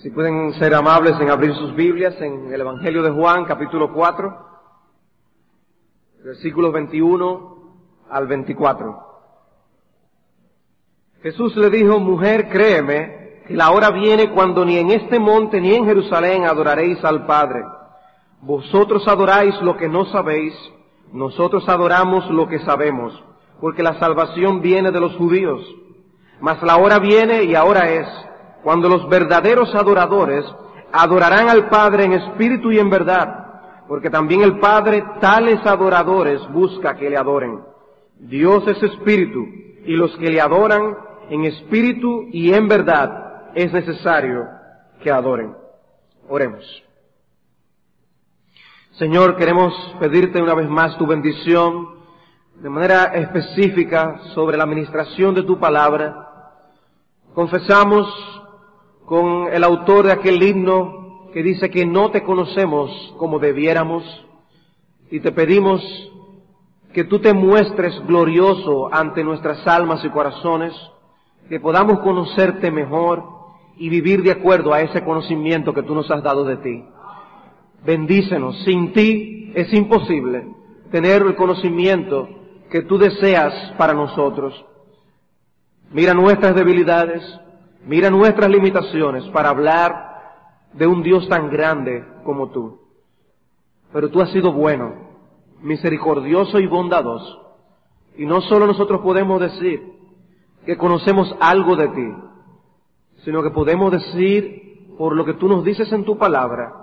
Si pueden ser amables en abrir sus Biblias en el Evangelio de Juan, capítulo 4, versículos 21 al 24. Jesús le dijo: mujer, créeme, que la hora viene cuando ni en este monte ni en Jerusalén adoraréis al Padre. Vosotros adoráis lo que no sabéis, nosotros adoramos lo que sabemos, porque la salvación viene de los judíos. Mas la hora viene, y ahora es, cuando los verdaderos adoradores adorarán al Padre en espíritu y en verdad, porque también el Padre tales adoradores busca que le adoren. Dios es espíritu, y los que le adoran en espíritu y en verdad es necesario que adoren. Oremos. Señor, queremos pedirte una vez más tu bendición de manera específica sobre la administración de tu palabra. Confesamos con el autor de aquel himno que dice que no te conocemos como debiéramos, y te pedimos que tú te muestres glorioso ante nuestras almas y corazones, que podamos conocerte mejor y vivir de acuerdo a ese conocimiento que tú nos has dado de ti. Bendícenos. Sin ti es imposible tener el conocimiento que tú deseas para nosotros. Mira nuestras debilidades, mira nuestras limitaciones para hablar de un Dios tan grande como tú. Pero tú has sido bueno, misericordioso y bondadoso. Y no solo nosotros podemos decir que conocemos algo de ti, sino que podemos decir, por lo que tú nos dices en tu palabra,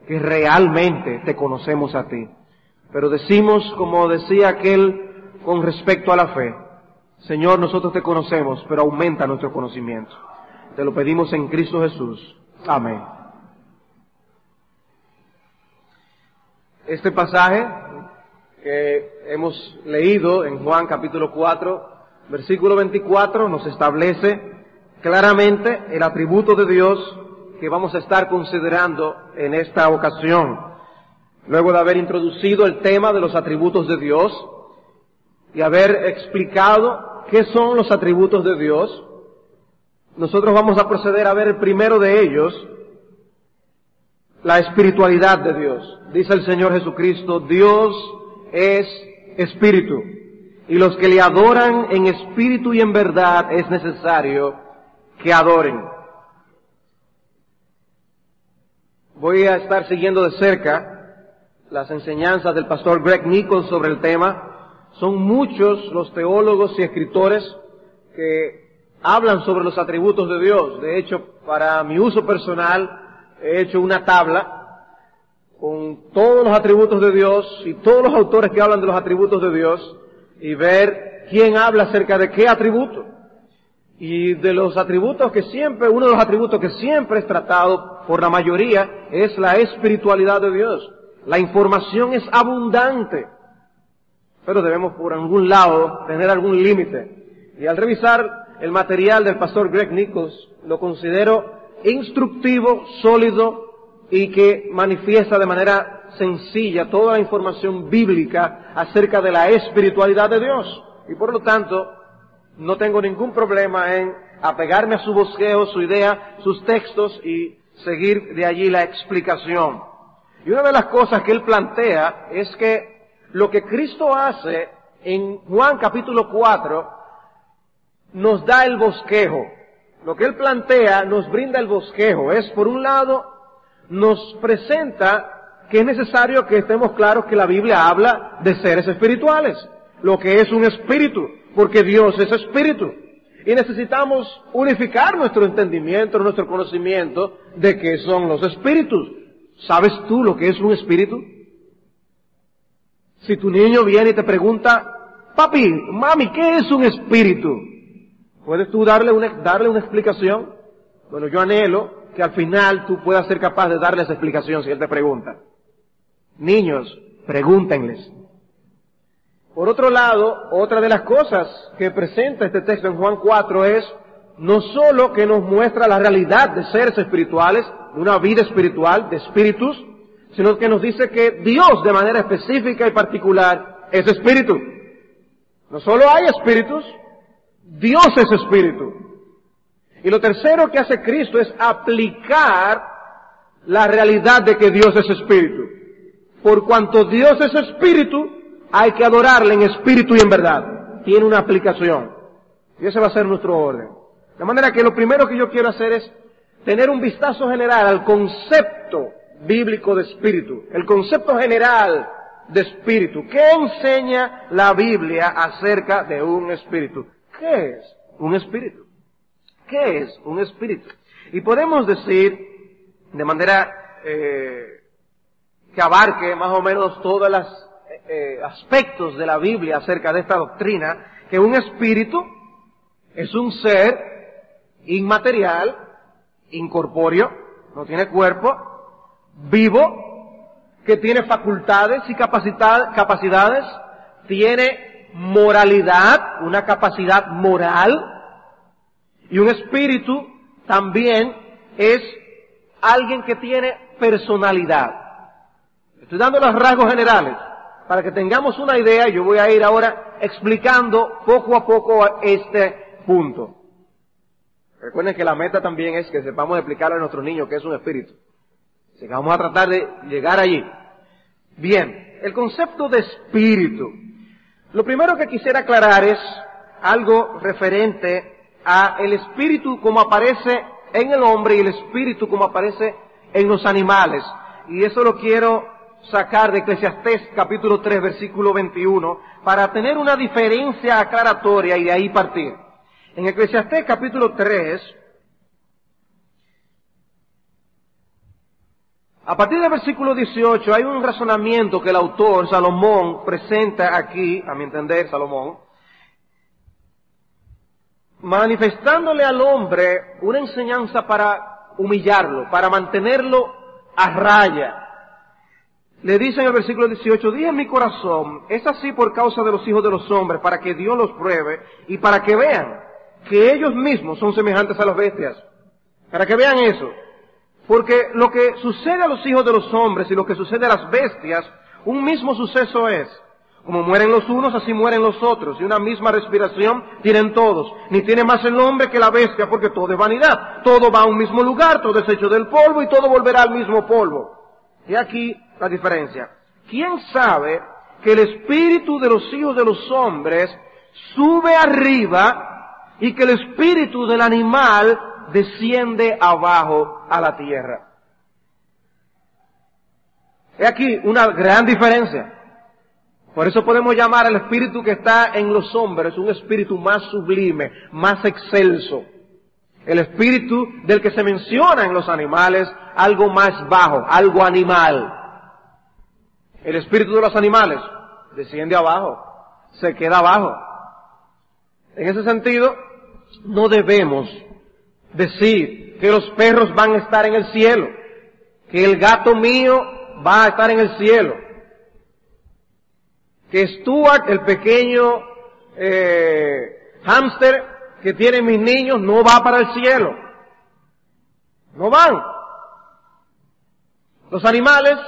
que realmente te conocemos a ti. Pero decimos, como decía aquel con respecto a la fe: Señor, nosotros te conocemos, pero aumenta nuestro conocimiento. Te lo pedimos en Cristo Jesús. Amén. Este pasaje que hemos leído en Juan capítulo 4, versículo 24, nos establece claramente el atributo de Dios que vamos a estar considerando en esta ocasión. Luego de haber introducido el tema de los atributos de Dios y haber explicado qué son los atributos de Dios, nosotros vamos a proceder a ver el primero de ellos, la espiritualidad de Dios. Dice el Señor Jesucristo: Dios es espíritu, y los que le adoran en espíritu y en verdad es necesario que adoren. Voy a estar siguiendo de cerca las enseñanzas del pastor Greg Nichols sobre el tema. Son muchos los teólogos y escritores que hablan sobre los atributos de Dios. De hecho, para mi uso personal, he hecho una tabla con todos los atributos de Dios y todos los autores que hablan de los atributos de Dios, y ver quién habla acerca de qué atributo. Y de los atributos que siempre, uno de los atributos que siempre es tratado por la mayoría es la espiritualidad de Dios. La información es abundante, pero debemos por algún lado tener algún límite. Y al revisar el material del pastor Greg Nichols, lo considero instructivo, sólido, y que manifiesta de manera sencilla toda la información bíblica acerca de la espiritualidad de Dios. Y por lo tanto, no tengo ningún problema en apegarme a su bosquejo, su idea, sus textos, y seguir de allí la explicación. Y una de las cosas que él plantea es que lo que Cristo hace en Juan capítulo 4 nos da el bosquejo. Lo que él plantea nos brinda el bosquejo. Es, por un lado, nos presenta que es necesario que estemos claros que la Biblia habla de seres espirituales, lo que es un espíritu, porque Dios es espíritu. Y necesitamos unificar nuestro entendimiento, nuestro conocimiento de qué son los espíritus. ¿Sabes tú lo que es un espíritu? Si tu niño viene y te pregunta: papi, mami, ¿qué es un espíritu? ¿Puedes tú darle una explicación? Bueno, yo anhelo que al final tú puedas ser capaz de darle esa explicación si él te pregunta. Niños, pregúntenles. Por otro lado, otra de las cosas que presenta este texto en Juan 4 es no solo que nos muestra la realidad de seres espirituales, de una vida espiritual, de espíritus, sino que nos dice que Dios, de manera específica y particular, es espíritu. No solo hay espíritus, Dios es espíritu. Y lo tercero que hace Cristo es aplicar la realidad de que Dios es espíritu. Por cuanto Dios es espíritu, hay que adorarle en espíritu y en verdad. Tiene una aplicación. Y ese va a ser nuestro orden. De manera que lo primero que yo quiero hacer es tener un vistazo general al concepto bíblico de espíritu. El concepto general de espíritu. ¿Qué enseña la Biblia acerca de un espíritu? ¿Qué es un espíritu? ¿Qué es un espíritu? Y podemos decir, de manera que abarque más o menos todos los aspectos de la Biblia acerca de esta doctrina, que un espíritu es un ser inmaterial, incorpóreo, no tiene cuerpo, vivo, que tiene facultades y capacidades, tiene moralidad, una capacidad moral, y un espíritu también es alguien que tiene personalidad. Estoy dando los rasgos generales para que tengamos una idea. Yo voy a ir ahora explicando poco a poco este punto. Recuerden que la meta también es que sepamos explicarle a nuestros niños qué es un espíritu. Así que vamos a tratar de llegar allí. Bien, el concepto de espíritu. Lo primero que quisiera aclarar es algo referente a el espíritu como aparece en el hombre y el espíritu como aparece en los animales. Y eso lo quiero sacar de Eclesiastés capítulo 3 versículo 21 para tener una diferencia aclaratoria y de ahí partir. En Eclesiastés capítulo 3, a partir del versículo 18 hay un razonamiento que el autor Salomón presenta aquí, a mi entender Salomón, manifestándole al hombre una enseñanza para humillarlo, para mantenerlo a raya. Le dice en el versículo 18, dije en mi corazón, es así por causa de los hijos de los hombres, para que Dios los pruebe y para que vean que ellos mismos son semejantes a las bestias. Para que vean eso. Porque lo que sucede a los hijos de los hombres y lo que sucede a las bestias, un mismo suceso es. Como mueren los unos, así mueren los otros. Y una misma respiración tienen todos. Ni tiene más el hombre que la bestia, porque todo es vanidad. Todo va a un mismo lugar, todo es hecho del polvo y todo volverá al mismo polvo. Y aquí la diferencia. ¿Quién sabe que el espíritu de los hijos de los hombres sube arriba y que el espíritu del animal desciende abajo a la tierra? He aquí una gran diferencia. Por eso podemos llamar al espíritu que está en los hombres un espíritu más sublime, más excelso. El espíritu del que se menciona en los animales, algo más bajo, algo animal. El espíritu de los animales desciende abajo, se queda abajo. En ese sentido, no debemos decir que los perros van a estar en el cielo, que el gato mío va a estar en el cielo, que Stuart, el pequeño hámster que tienen mis niños, no va para el cielo. No van. Los animales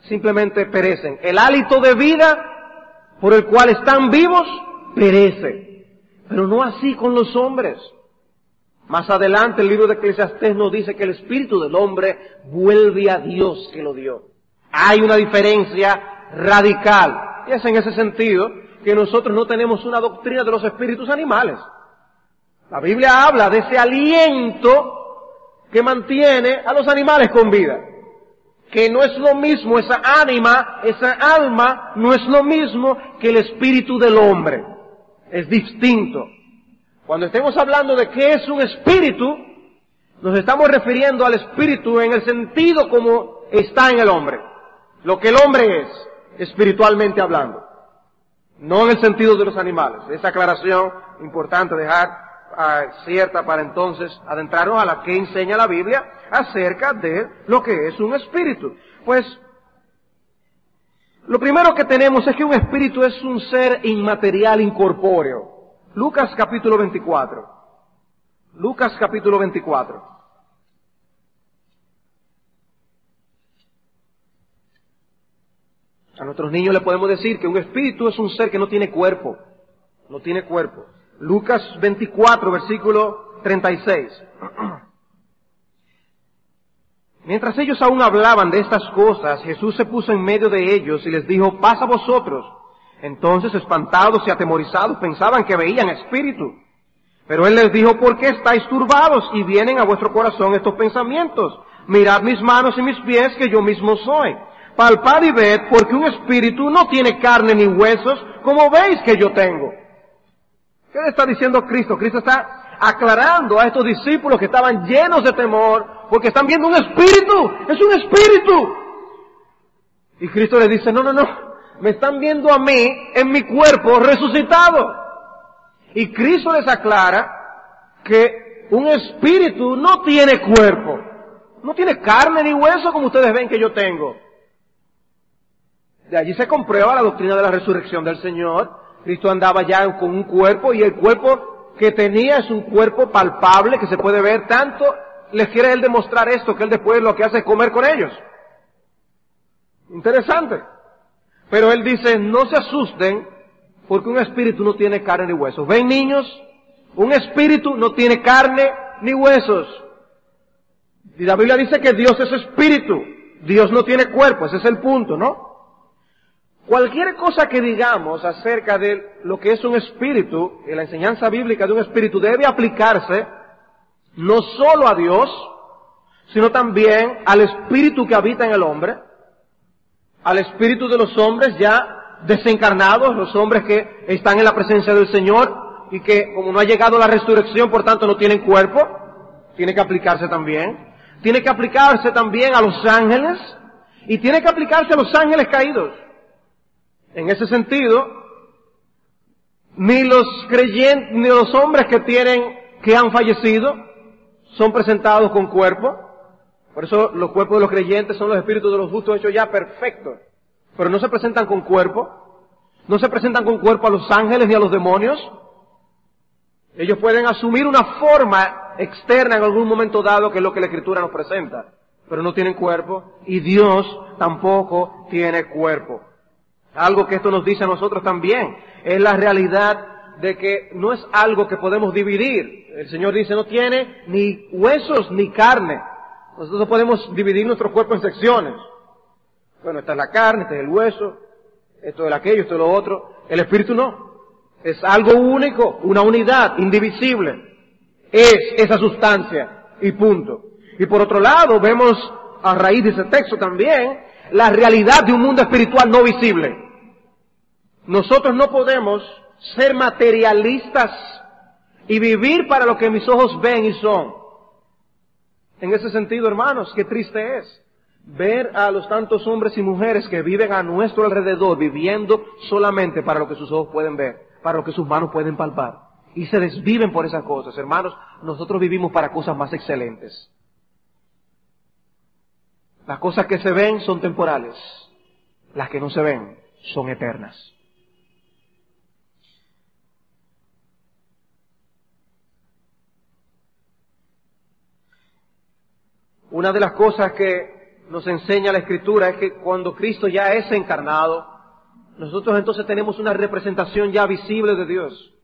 simplemente perecen. El hálito de vida por el cual están vivos perece. Pero no así con los hombres. Más adelante el libro de Eclesiastés nos dice que el espíritu del hombre vuelve a Dios que lo dio. Hay una diferencia radical. Y es en ese sentido que nosotros no tenemos una doctrina de los espíritus animales. La Biblia habla de ese aliento que mantiene a los animales con vida. Que no es lo mismo, esa alma, no es lo mismo que el espíritu del hombre. Es distinto. Cuando estemos hablando de qué es un espíritu, nos estamos refiriendo al espíritu en el sentido como está en el hombre. Lo que el hombre es, espiritualmente hablando. No en el sentido de los animales. Esa aclaración importante dejar cierta para entonces adentrarnos a la que enseña la Biblia acerca de lo que es un espíritu. Pues, lo primero que tenemos es que un espíritu es un ser inmaterial incorpóreo. Lucas capítulo 24. Lucas capítulo 24. A nuestros niños le podemos decir que un espíritu es un ser que no tiene cuerpo. No tiene cuerpo. Lucas 24, versículo 36. Mientras ellos aún hablaban de estas cosas, Jesús se puso en medio de ellos y les dijo, paz a vosotros. Entonces, espantados y atemorizados, pensaban que veían espíritu. Pero él les dijo, ¿por qué estáis turbados y vienen a vuestro corazón estos pensamientos? Mirad mis manos y mis pies, que yo mismo soy. Palpad y ved, porque un espíritu no tiene carne ni huesos, como veis que yo tengo. ¿Qué le está diciendo Cristo? Cristo está aclarando a estos discípulos que estaban llenos de temor, porque están viendo un espíritu. ¡Es un espíritu! Y Cristo les dice, no, me están viendo a mí en mi cuerpo resucitado. Y Cristo les aclara que un espíritu no tiene cuerpo, no tiene carne ni hueso como ustedes ven que yo tengo. De allí se comprueba la doctrina de la resurrección del Señor. Cristo andaba ya con un cuerpo y el cuerpo que tenía es un cuerpo palpable que se puede ver. Tanto les quiere él demostrar esto que él después lo que hace es comer con ellos. Interesante. Pero él dice, no se asusten porque un espíritu no tiene carne ni huesos. ¿Ven, niños? Un espíritu no tiene carne ni huesos. Y la Biblia dice que Dios es espíritu. Dios no tiene cuerpo. Ese es el punto, ¿no? Cualquier cosa que digamos acerca de lo que es un espíritu, y la enseñanza bíblica de un espíritu, debe aplicarse no solo a Dios, sino también al espíritu que habita en el hombre, al espíritu de los hombres ya desencarnados, los hombres que están en la presencia del Señor y que como no ha llegado la resurrección, por tanto no tienen cuerpo. Tiene que aplicarse también. Tiene que aplicarse también a los ángeles y tiene que aplicarse a los ángeles caídos. En ese sentido, ni los creyentes, ni los hombres que han fallecido son presentados con cuerpo. Por eso los cuerpos de los creyentes son los espíritus de los justos hechos ya perfectos. Pero no se presentan con cuerpo. No se presentan con cuerpo a los ángeles ni a los demonios. Ellos pueden asumir una forma externa en algún momento dado, que es lo que la Escritura nos presenta. Pero no tienen cuerpo. Y Dios tampoco tiene cuerpo. Algo que esto nos dice a nosotros también es la realidad de que no es algo que podemos dividir. El Señor dice, no tiene ni huesos ni carne. Nosotros no podemos dividir nuestro cuerpo en secciones. Bueno, esta es la carne, este es el hueso, esto es aquello, esto es lo otro. El espíritu no. Es algo único, una unidad, indivisible. Es esa sustancia y punto. Y por otro lado, vemos a raíz de ese texto también la realidad de un mundo espiritual no visible. Nosotros no podemos ser materialistas y vivir para lo que mis ojos ven y son. En ese sentido, hermanos, qué triste es ver a los tantos hombres y mujeres que viven a nuestro alrededor viviendo solamente para lo que sus ojos pueden ver, para lo que sus manos pueden palpar. Y se desviven por esas cosas. Hermanos, nosotros vivimos para cosas más excelentes. Las cosas que se ven son temporales. Las que no se ven son eternas. Una de las cosas que nos enseña la Escritura es que cuando Cristo ya es encarnado, nosotros entonces tenemos una representación ya visible de Dios.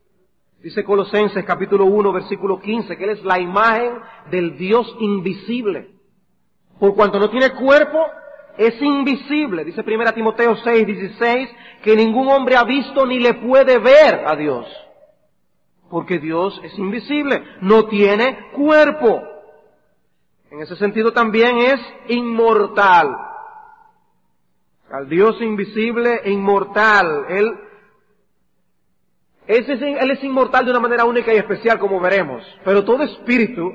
Dice Colosenses capítulo 1 versículo 15 que Él es la imagen del Dios invisible. Por cuanto no tiene cuerpo, es invisible. Dice 1 Timoteo 6:16 que ningún hombre ha visto ni le puede ver a Dios. Porque Dios es invisible, no tiene cuerpo. En ese sentido también es inmortal. Al Dios invisible e inmortal. Él es inmortal de una manera única y especial, como veremos. Pero todo espíritu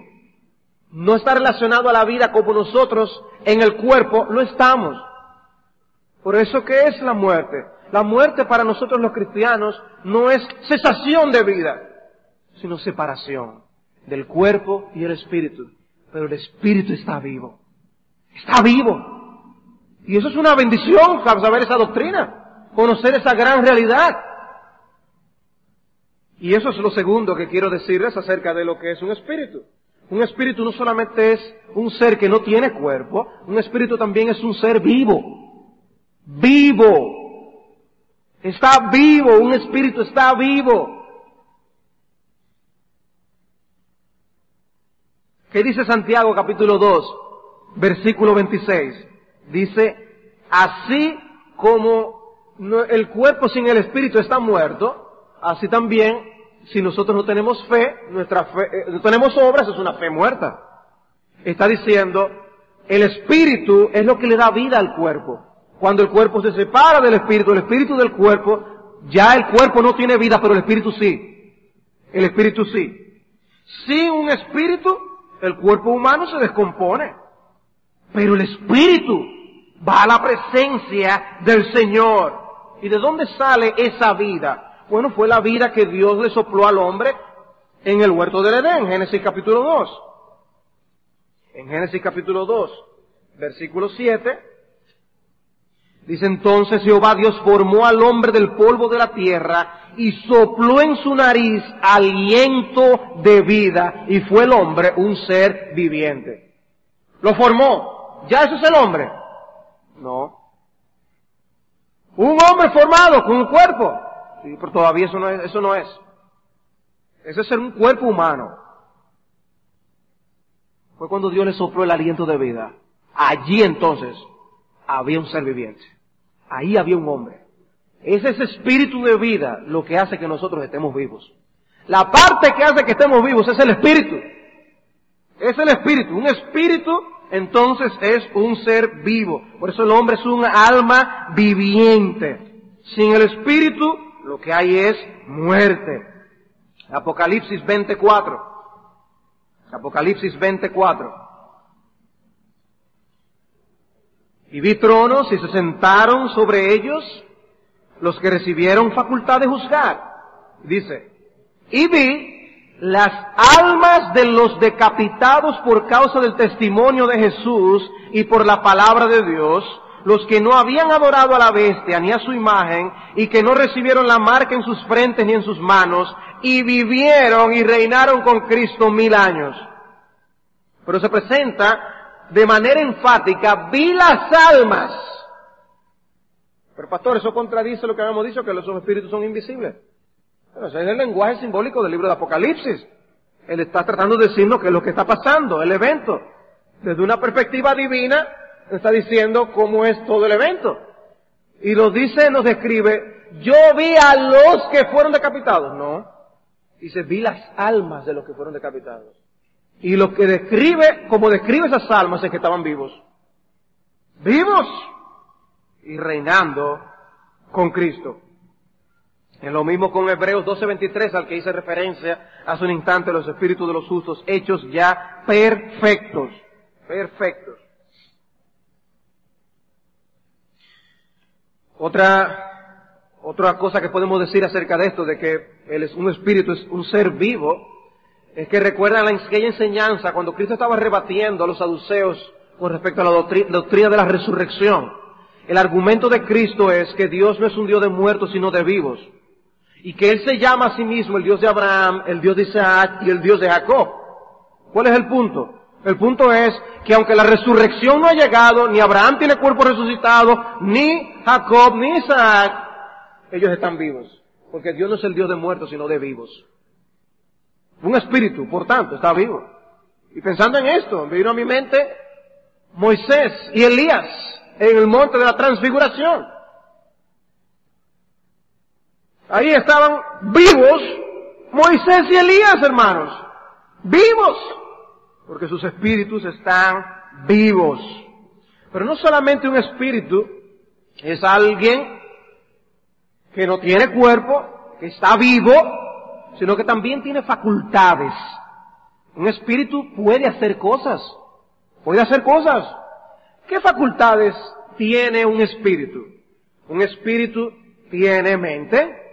no está relacionado a la vida como nosotros en el cuerpo lo estamos. Por eso, ¿qué es la muerte? La muerte para nosotros los cristianos no es cesación de vida, sino separación del cuerpo y el espíritu. Pero el espíritu está vivo. Está vivo. Y eso es una bendición, saber esa doctrina, conocer esa gran realidad. Y eso es lo segundo que quiero decirles acerca de lo que es un espíritu. Un espíritu no solamente es un ser que no tiene cuerpo, un espíritu también es un ser vivo. Vivo. Está vivo, un espíritu está vivo. ¿Qué dice Santiago capítulo 2, versículo 26? Dice, así como el cuerpo sin el espíritu está muerto, así también, si nosotros no tenemos fe, no tenemos obras, es una fe muerta. Está diciendo, el espíritu es lo que le da vida al cuerpo. Cuando el cuerpo se separa del espíritu del cuerpo, ya el cuerpo no tiene vida, pero el espíritu sí. El espíritu sí. Sin un espíritu, el cuerpo humano se descompone. Pero el espíritu va a la presencia del Señor. ¿Y de dónde sale esa vida? Bueno, fue la vida que Dios le sopló al hombre en el huerto del Edén, Génesis capítulo 2. En Génesis capítulo 2, versículo 7, dice, entonces Jehová Dios formó al hombre del polvo de la tierra y sopló en su nariz aliento de vida, y fue el hombre un ser viviente. Lo formó. ¿Ya eso es el hombre? No. Un hombre formado con un cuerpo. Sí, pero todavía eso no es. Ese es un cuerpo humano. Fue cuando Dios le sopló el aliento de vida. Allí entonces había un ser viviente. Ahí había un hombre. Es ese espíritu de vida lo que hace que nosotros estemos vivos. La parte que hace que estemos vivos es el espíritu. Es el espíritu. Un espíritu entonces es un ser vivo. Por eso el hombre es un alma viviente. Sin el espíritu lo que hay es muerte. Apocalipsis 24. Apocalipsis 24. Y vi tronos y se sentaron sobre ellos los que recibieron facultad de juzgar. Dice, y vi las almas de los decapitados por causa del testimonio de Jesús y por la palabra de Dios, los que no habían adorado a la bestia ni a su imagen, y que no recibieron la marca en sus frentes ni en sus manos, y vivieron y reinaron con Cristo 1000 años. Pero se presenta de manera enfática, vi las almas. Pero pastor, eso contradice lo que habíamos dicho, que los espíritus son invisibles. Pero ese es el lenguaje simbólico del libro de Apocalipsis. Él está tratando de decirnos qué es lo que está pasando, el evento. Desde una perspectiva divina, está diciendo cómo es todo el evento. Y nos dice, nos describe, yo vi a los que fueron decapitados. No. Dice, vi las almas de los que fueron decapitados. Y lo que describe, como describe esas almas, es que estaban vivos. Vivos. Y reinando con Cristo. Es lo mismo con Hebreos 12:23, al que hice referencia hace un instante, los espíritus de los justos, hechos ya perfectos. Perfectos. Otra cosa que podemos decir acerca de esto, de que un espíritu es un ser vivo, es que recuerdan aquella enseñanza cuando Cristo estaba rebatiendo a los saduceos con respecto a la doctrina de la resurrección. El argumento de Cristo es que Dios no es un Dios de muertos, sino de vivos. Y que Él se llama a sí mismo el Dios de Abraham, el Dios de Isaac y el Dios de Jacob. ¿Cuál es el punto? El punto es que aunque la resurrección no ha llegado, ni Abraham tiene cuerpo resucitado, ni Jacob, ni Isaac, ellos están vivos. Porque Dios no es el Dios de muertos, sino de vivos. Un espíritu, por tanto, está vivo. Y pensando en esto, me vino a mi mente Moisés y Elías en el monte de la transfiguración. Ahí estaban vivos Moisés y Elías, hermanos. Vivos. Porque sus espíritus están vivos. Pero no solamente un espíritu es alguien que no tiene cuerpo, que está vivo, sino que también tiene facultades. Un espíritu puede hacer cosas. Puede hacer cosas. ¿Qué facultades tiene un espíritu? Un espíritu tiene mente,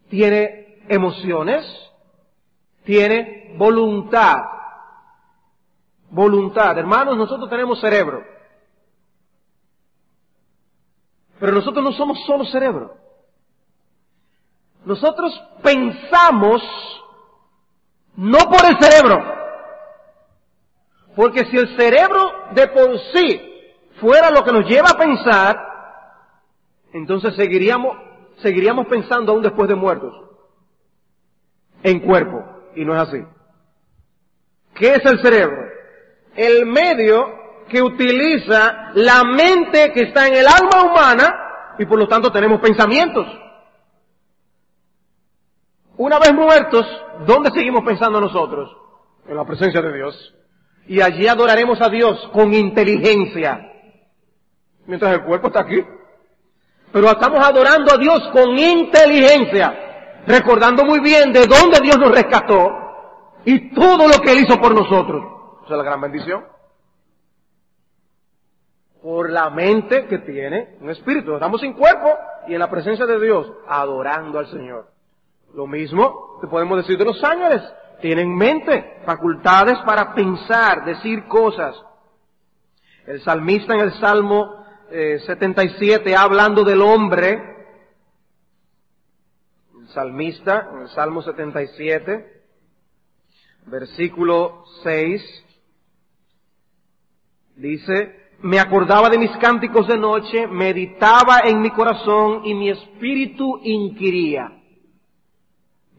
tiene emociones, tiene voluntad. Voluntad. Hermanos, nosotros tenemos cerebro. Pero nosotros no somos solo cerebro. Nosotros pensamos no por el cerebro. Porque si el cerebro de por sí fuera lo que nos lleva a pensar, entonces seguiríamos pensando aún después de muertos. En cuerpo. Y no es así. ¿Qué es el cerebro? El medio que utiliza la mente que está en el alma humana y por lo tanto tenemos pensamientos. Una vez muertos, ¿dónde seguimos pensando nosotros? En la presencia de Dios. Y allí adoraremos a Dios con inteligencia. Mientras el cuerpo está aquí. Pero estamos adorando a Dios con inteligencia. Recordando muy bien de dónde Dios nos rescató. Y todo lo que Él hizo por nosotros. Esa es la gran bendición. Por la mente que tiene un espíritu. Estamos sin cuerpo y en la presencia de Dios, adorando al Señor. Lo mismo que podemos decir de los ángeles. Tienen mente, facultades para pensar, decir cosas. El salmista en el Salmo 77, hablando del hombre. El salmista en el Salmo 77, versículo 6, dice: me acordaba de mis cánticos de noche, meditaba en mi corazón y mi espíritu inquiría.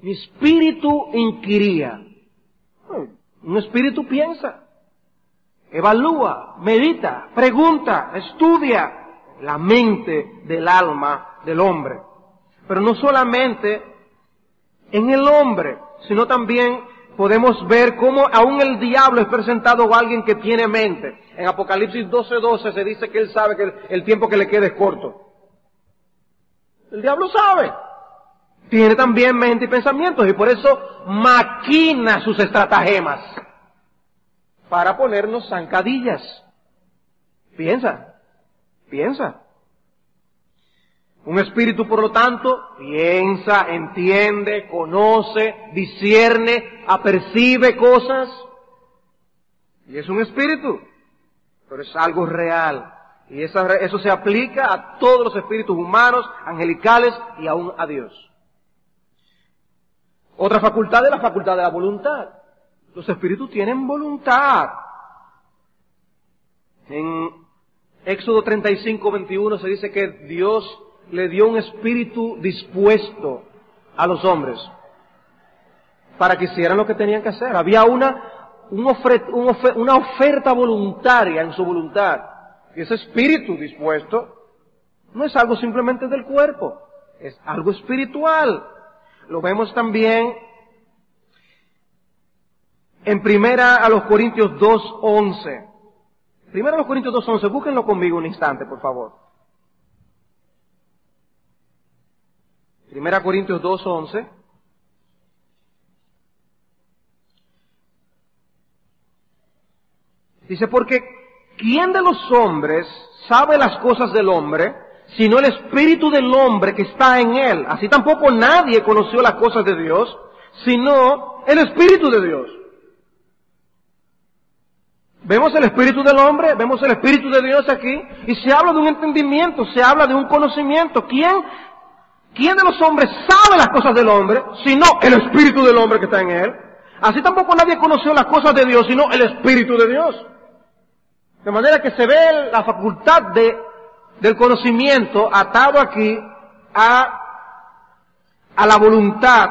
Mi espíritu inquiría. Un espíritu piensa, evalúa, medita, pregunta, estudia la mente del alma del hombre. Pero no solamente en el hombre, sino también podemos ver cómo aún el diablo es presentado como alguien que tiene mente. En Apocalipsis 12:12 se dice que él sabe que el tiempo que le queda es corto. El diablo sabe. Tiene también mente y pensamientos y por eso maquina sus estratagemas para ponernos zancadillas. Piensa. Un espíritu, por lo tanto, piensa, entiende, conoce, discierne, apercibe cosas. Y es un espíritu, pero es algo real. Y eso se aplica a todos los espíritus humanos, angelicales y aún a Dios. Otra facultad es la facultad de la voluntad. Los espíritus tienen voluntad. En Éxodo 35:21 se dice que Dios le dio un espíritu dispuesto a los hombres para que hicieran lo que tenían que hacer. Había una oferta voluntaria en su voluntad. Y ese espíritu dispuesto no es algo simplemente del cuerpo, es algo espiritual. Lo vemos también en Primera a los Corintios 2:11. Primera a los Corintios 2:11, búsquenlo conmigo un instante, por favor. Primera a Corintios 2:11. Dice, porque ¿quién de los hombres sabe las cosas del hombre, sino el espíritu del hombre que está en él? Así tampoco nadie conoció las cosas de Dios, sino el espíritu de Dios. Vemos el espíritu del hombre, vemos el espíritu de Dios aquí, y se habla de un entendimiento, se habla de un conocimiento. ¿Quién de los hombres sabe las cosas del hombre, sino el espíritu del hombre que está en él? Así tampoco nadie conoció las cosas de Dios, sino el espíritu de Dios. De manera que se ve la facultad del conocimiento atado aquí a la voluntad,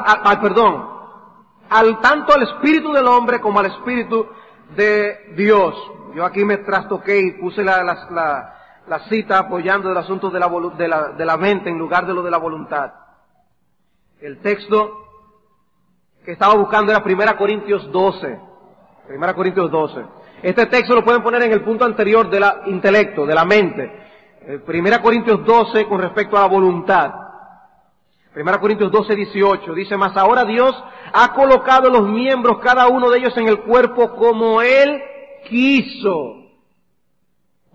tanto al espíritu del hombre como al espíritu de Dios. Yo aquí me trastoqué y puse la cita apoyando el asunto de la mente en lugar de lo de la voluntad. El texto que estaba buscando era 1 Corintios 12. 1 Corintios 12. Este texto lo pueden poner en el punto anterior del intelecto, de la mente. 1 Corintios 12 con respecto a la voluntad. 1 Corintios 12:18 dice, mas ahora Dios ha colocado los miembros, cada uno de ellos en el cuerpo como Él quiso.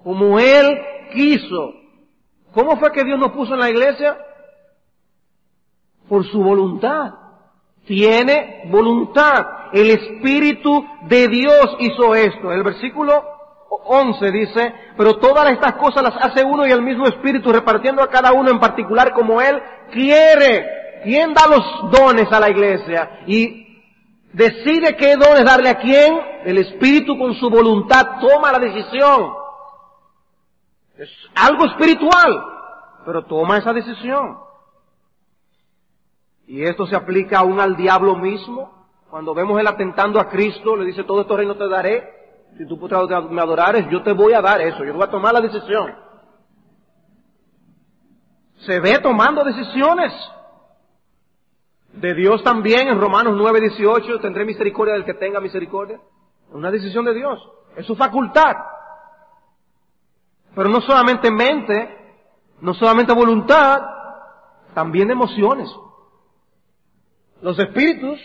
Como Él quiso. ¿Cómo fue que Dios nos puso en la iglesia? Por su voluntad. Tiene voluntad. El Espíritu de Dios hizo esto. El versículo 11 dice, pero todas estas cosas las hace uno y el mismo Espíritu, repartiendo a cada uno en particular como Él quiere. ¿Quién da los dones a la iglesia? Y decide qué dones darle a quién. El Espíritu con su voluntad toma la decisión. Es algo espiritual, pero toma esa decisión. Y esto se aplica aún al diablo mismo, Cuando vemos él atentando a Cristo, le dice, todo estos reinos te daré, si tú me adorares, yo te voy a dar eso, yo voy a tomar la decisión. Se ve tomando decisiones. De Dios también, en Romanos 9:18, tendré misericordia del que tenga misericordia. Es una decisión de Dios, es su facultad. Pero no solamente mente, no solamente voluntad, también emociones. Los espíritus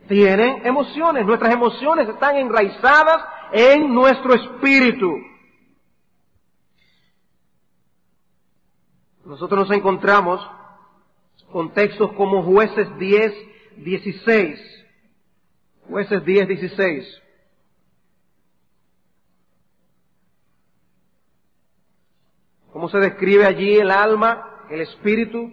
tienen emociones, nuestras emociones están enraizadas en nuestro espíritu. Nosotros nos encontramos con textos como Jueces 10:16. Jueces 10:16. ¿Cómo se describe allí el alma, el espíritu?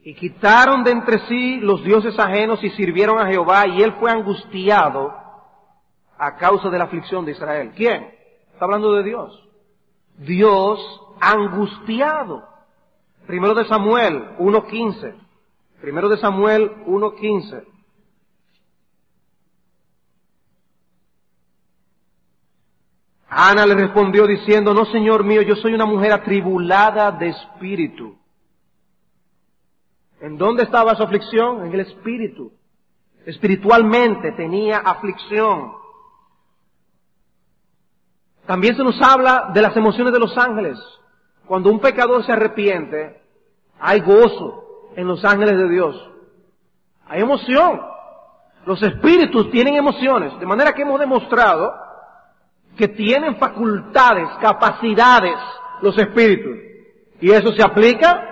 Y quitaron de entre sí los dioses ajenos y sirvieron a Jehová, y él fue angustiado a causa de la aflicción de Israel. ¿Quién? Está hablando de Dios. Dios angustiado. Primero de Samuel 1:15. Primero de Samuel 1:15. Ana le respondió diciendo, no, Señor mío, yo soy una mujer atribulada de espíritu. ¿En dónde estaba su aflicción? En el espíritu. Espiritualmente tenía aflicción. También se nos habla de las emociones de los ángeles. Cuando un pecador se arrepiente, hay gozo en los ángeles de Dios. Hay emoción. Los espíritus tienen emociones, de manera que hemos demostrado que tienen facultades, capacidades, los espíritus. Y eso se aplica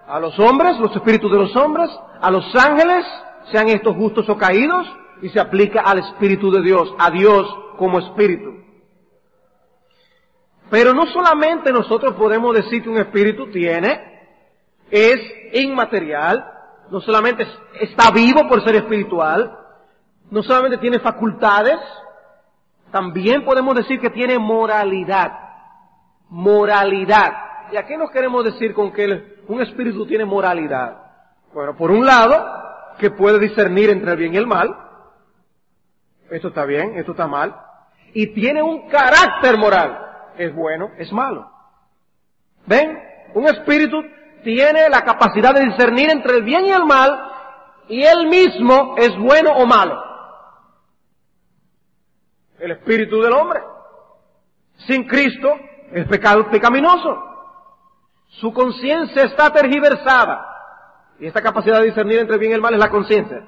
a los hombres, los espíritus de los hombres, a los ángeles, sean estos justos o caídos, y se aplica al Espíritu de Dios, a Dios como Espíritu. Pero no solamente nosotros podemos decir que un espíritu es inmaterial, no solamente está vivo por ser espiritual, no solamente tiene facultades, también podemos decir que tiene moralidad. Moralidad. ¿Y a qué nos queremos decir con que un espíritu tiene moralidad? Bueno, por un lado, que puede discernir entre el bien y el mal. Esto está bien, esto está mal. Y tiene un carácter moral. Es bueno, es malo. ¿Ven? Un espíritu tiene la capacidad de discernir entre el bien y el mal, y él mismo es bueno o malo. El espíritu del hombre, sin Cristo, es pecaminoso. Su conciencia está tergiversada. Y esta capacidad de discernir entre el bien y el mal es la conciencia.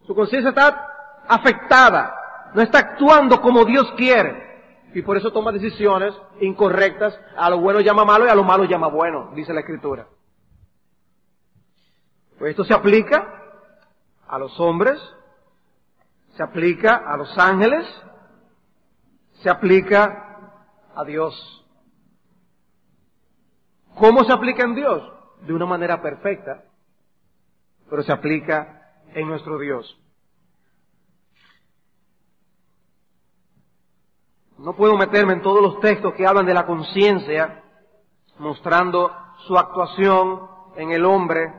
Su conciencia está afectada, no está actuando como Dios quiere. Y por eso toma decisiones incorrectas. A lo bueno llama malo y a lo malo llama bueno, dice la Escritura. Pues esto se aplica a los hombres, se aplica a los ángeles, se aplica a Dios. ¿Cómo se aplica en Dios? De una manera perfecta, pero se aplica en nuestro Dios. No puedo meterme en todos los textos que hablan de la conciencia, mostrando su actuación en el hombre.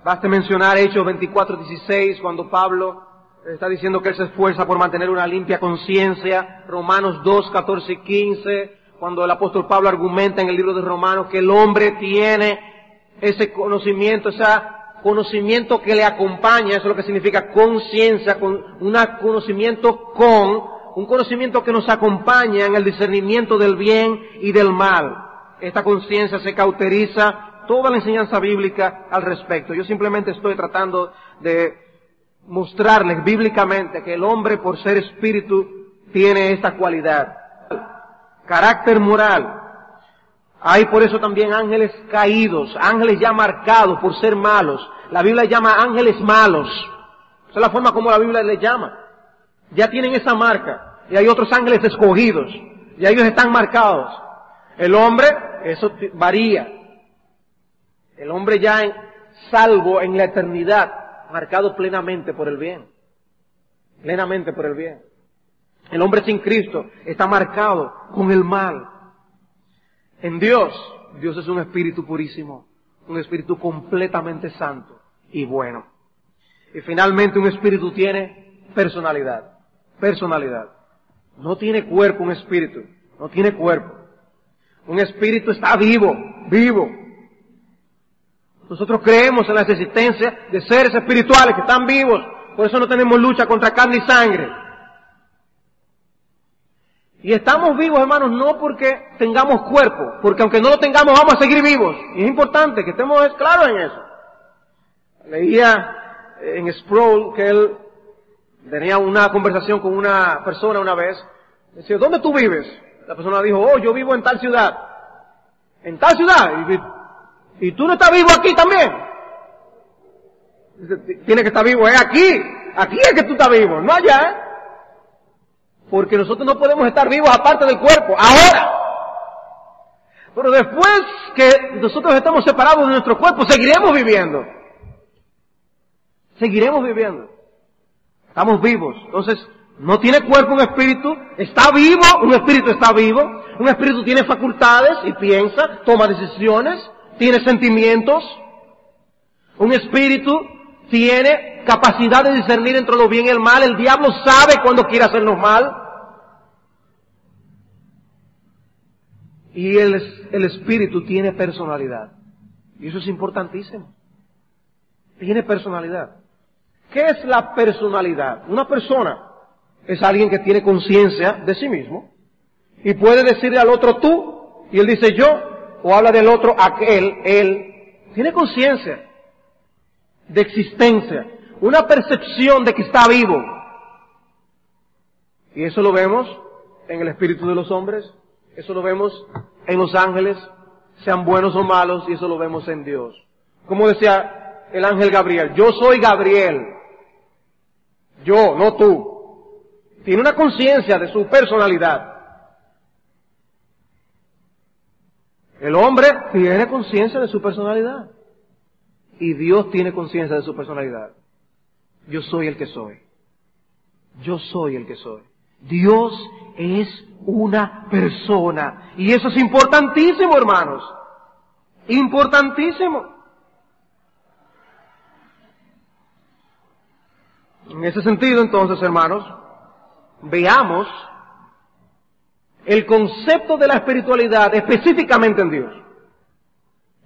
Baste mencionar Hechos 24:16, cuando Pablo está diciendo que él se esfuerza por mantener una limpia conciencia. Romanos 2:14 y 15, cuando el apóstol Pablo argumenta en el libro de Romanos que el hombre tiene ese conocimiento, conocimiento que le acompaña, eso es lo que significa conciencia, un conocimiento que nos acompaña en el discernimiento del bien y del mal. Esta conciencia se cauteriza toda la enseñanza bíblica al respecto. Yo simplemente estoy tratando de mostrarles bíblicamente que el hombre, por ser espíritu, tiene esta cualidad. Carácter moral. Hay por eso también ángeles caídos, ángeles ya marcados por ser malos. La Biblia llama ángeles malos. Esa es la forma como la Biblia les llama. Ya tienen esa marca. Y hay otros ángeles escogidos. Y ellos están marcados. El hombre, eso varía. El hombre ya salvo en la eternidad, marcado plenamente por el bien. Plenamente por el bien. El hombre sin Cristo está marcado con el mal. En Dios, Dios es un espíritu purísimo, un espíritu completamente santo y bueno. Y finalmente un espíritu tiene personalidad. Personalidad. No tiene cuerpo un espíritu, no tiene cuerpo. Un espíritu está vivo, vivo. Nosotros creemos en la existencia de seres espirituales que están vivos, por eso no tenemos lucha contra carne y sangre. Y estamos vivos, hermanos, no porque tengamos cuerpo, porque aunque no lo tengamos vamos a seguir vivos. Y es importante que estemos claros en eso. Leía en Sproul que él tenía una conversación con una persona una vez. Decía, ¿dónde tú vives? La persona dijo, oh, yo vivo en tal ciudad. ¿En tal ciudad? ¿Y tú no estás vivo aquí también? Dice, tiene que estar vivo, aquí. Aquí es que tú estás vivo, no allá, Porque nosotros no podemos estar vivos aparte del cuerpo, ahora. Pero después que nosotros estamos separados de nuestro cuerpo, seguiremos viviendo. Seguiremos viviendo. Estamos vivos. Entonces, no tiene cuerpo un espíritu, está vivo, un espíritu está vivo. Un espíritu tiene facultades y piensa, toma decisiones, tiene sentimientos. Un espíritu tiene capacidad de discernir entre lo bien y el mal. El diablo sabe cuando quiere hacernos mal. Y el espíritu tiene personalidad. Y eso es importantísimo. Tiene personalidad. ¿Qué es la personalidad? Una persona es alguien que tiene conciencia de sí mismo y puede decirle al otro tú y él dice yo, o habla del otro aquel, él. Tiene conciencia de existencia, una percepción de que está vivo. Y eso lo vemos en el espíritu de los hombres, eso lo vemos en los ángeles, sean buenos o malos, y eso lo vemos en Dios. Como decía el ángel Gabriel, yo soy Gabriel, yo, no tú. Tiene una conciencia de su personalidad. El hombre tiene conciencia de su personalidad. Y Dios tiene conciencia de su personalidad. Yo soy el que soy. Yo soy el que soy. Dios es una persona. Y eso es importantísimo, hermanos. Importantísimo. En ese sentido, entonces, hermanos, veamos el concepto de la espiritualidad específicamente en Dios.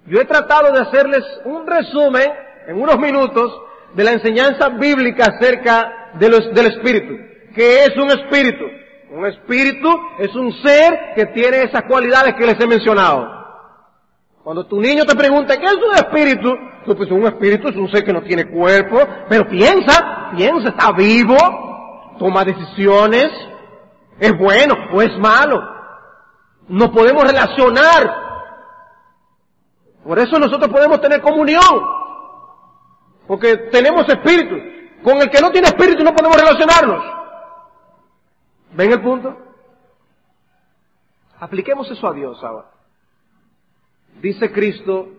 Yo he tratado de hacerles un resumen en unos minutos de la enseñanza bíblica acerca del espíritu. ¿Qué es un espíritu? Un espíritu es un ser que tiene esas cualidades que les he mencionado. Cuando tu niño te pregunta ¿qué es un espíritu? Pues un espíritu es un ser que no tiene cuerpo, pero piensa, está vivo, toma decisiones, es bueno o es malo. No podemos relacionar. Por eso nosotros podemos tener comunión. Porque tenemos espíritu. Con el que no tiene espíritu no podemos relacionarnos. ¿Ven el punto? Apliquemos eso a Dios ahora. Dice Cristo,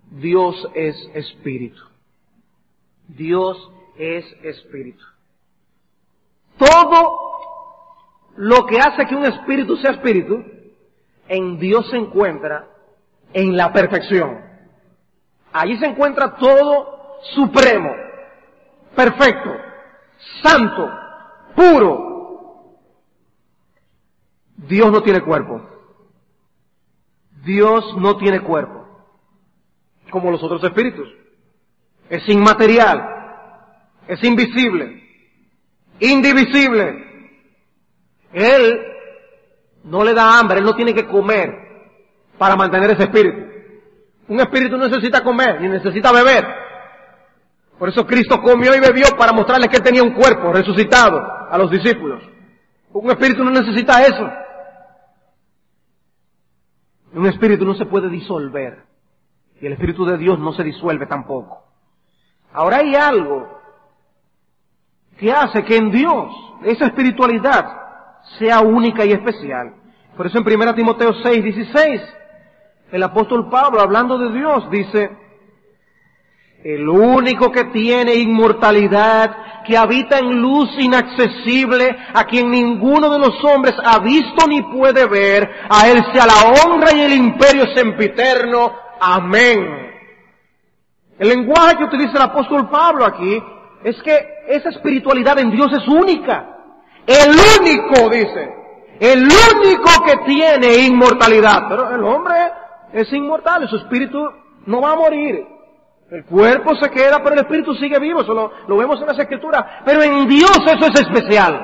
Dios es espíritu. Dios es espíritu. Todo lo que hace que un espíritu sea espíritu, en Dios se encuentra en la perfección. Allí se encuentra todo supremo, perfecto, santo, puro. Dios no tiene cuerpo. Dios no tiene cuerpo, como los otros espíritus. Es inmaterial, es invisible, indivisible. Él no le da hambre, él no tiene que comer para mantener ese espíritu. Un espíritu no necesita comer, ni necesita beber. Por eso Cristo comió y bebió para mostrarles que él tenía un cuerpo resucitado a los discípulos. Un espíritu no necesita eso. Un espíritu no se puede disolver. Y el espíritu de Dios no se disuelve tampoco. Ahora hay algo que hace que en Dios esa espiritualidad sea única y especial. Por eso en 1 Timoteo 6:16, el apóstol Pablo, hablando de Dios, dice, el único que tiene inmortalidad, que habita en luz inaccesible, a quien ninguno de los hombres ha visto ni puede ver, a Él sea la honra y el imperio sempiterno. Amén. El lenguaje que utiliza el apóstol Pablo aquí es que esa espiritualidad en Dios es única. El único, dice, el único que tiene inmortalidad. Pero el hombre es inmortal, su espíritu no va a morir. El cuerpo se queda, pero el espíritu sigue vivo, eso lo vemos en las Escrituras. Pero en Dios eso es especial.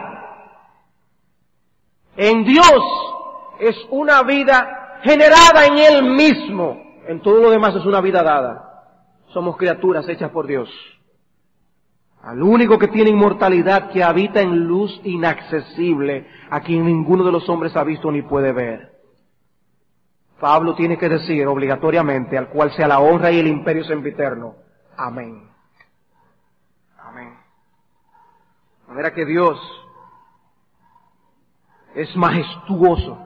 En Dios es una vida generada en Él mismo. En todo lo demás es una vida dada. Somos criaturas hechas por Dios. Al único que tiene inmortalidad, que habita en luz inaccesible, a quien ninguno de los hombres ha visto ni puede ver. Pablo tiene que decir obligatoriamente, al cual sea la honra y el imperio sempiterno. Amén. Amén. De manera que Dios es majestuoso,